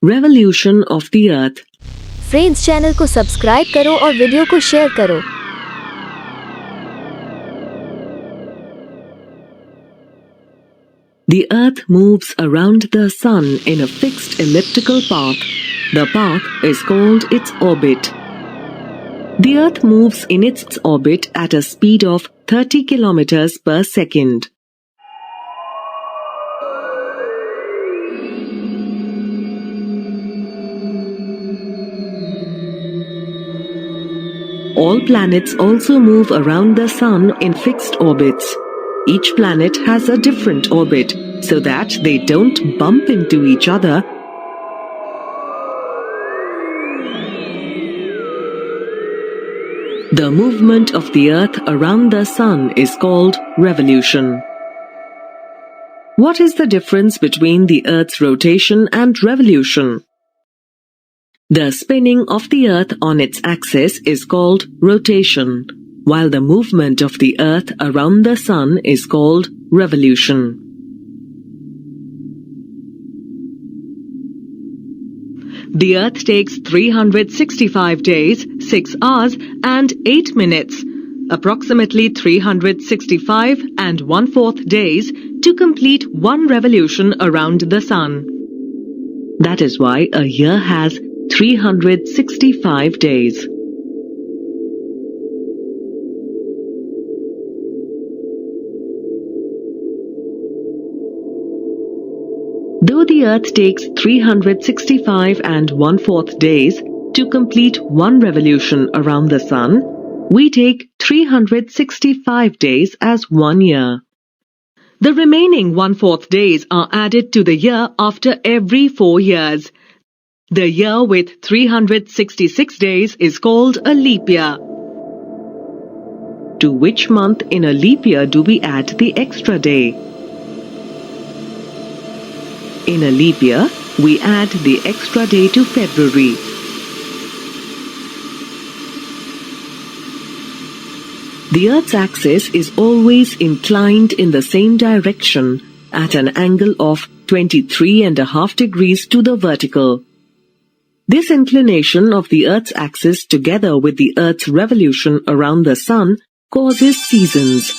Revolution of the Earth. Friends, channel को subscribe करो और वीडियो को शेयर करो। The Earth moves around the Sun in a fixed elliptical path. The path is called its orbit. The Earth moves in its orbit at a speed of 30 kilometers per second. All planets also move around the Sun in fixed orbits. Each planet has a different orbit, so that they don't bump into each other. The movement of the Earth around the Sun is called revolution. What is the difference between the Earth's rotation and revolution? The spinning of the Earth on its axis is called rotation, while the movement of the Earth around the Sun is called revolution. The Earth takes 365 days, 6 hours and 8 minutes, approximately 365 and 1/4 days to complete one revolution around the Sun. That is why a year has 365 days. Though the Earth takes 365 and 1/4 days to complete one revolution around the Sun, we take 365 days as 1 year. The remaining 1/4 days are added to the year after every 4 years. The year with 366 days is called a leap year. To which month in a leap year do we add the extra day? In a leap year, we add the extra day to February. The Earth's axis is always inclined in the same direction at an angle of 23.5 degrees to the vertical. This inclination of the Earth's axis together with the Earth's revolution around the Sun causes seasons.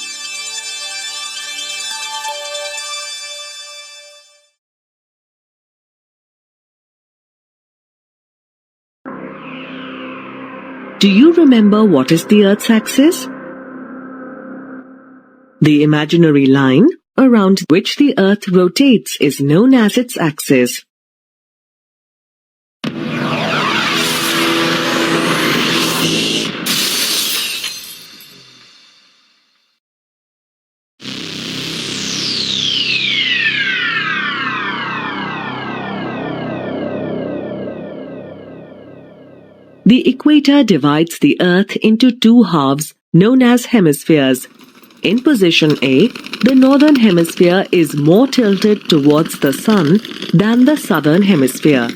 Do you remember what is the Earth's axis? The imaginary line around which the Earth rotates is known as its axis. The equator divides the Earth into two halves known as hemispheres. In position A, the northern hemisphere is more tilted towards the Sun than the southern hemisphere.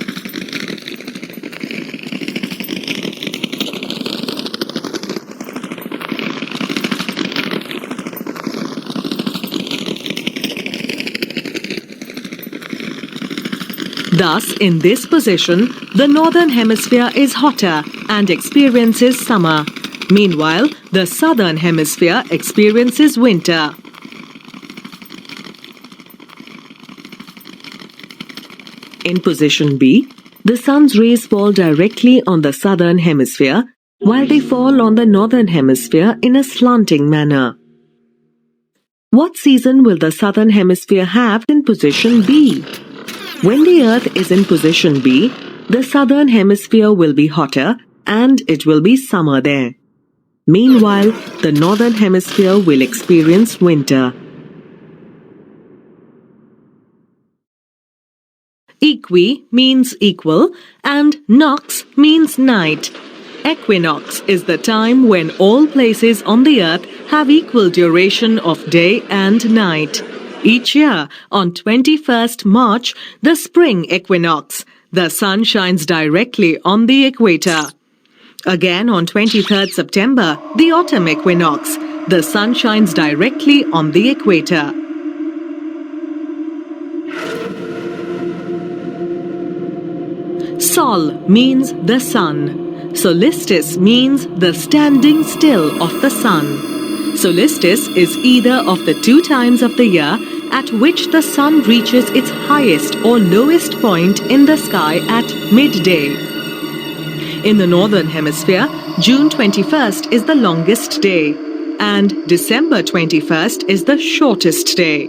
Thus, in this position, the northern hemisphere is hotter and experiences summer. Meanwhile, the southern hemisphere experiences winter. In position B, the sun's rays fall directly on the southern hemisphere, while they fall on the northern hemisphere in a slanting manner. What season will the southern hemisphere have in position B? When the Earth is in position B, the southern hemisphere will be hotter and it will be summer there. Meanwhile, the northern hemisphere will experience winter. Equi means equal and nox means night. Equinox is the time when all places on the Earth have equal duration of day and night. Each year, on 21st March, the spring equinox, the sun shines directly on the equator. Again, on 23rd September, the autumn equinox, the sun shines directly on the equator. Sol means the sun. Solstice means the standing still of the sun. Solstice is either of the two times of the year at which the sun reaches its highest or lowest point in the sky at midday. In the northern hemisphere, June 21st is the longest day, and December 21st is the shortest day.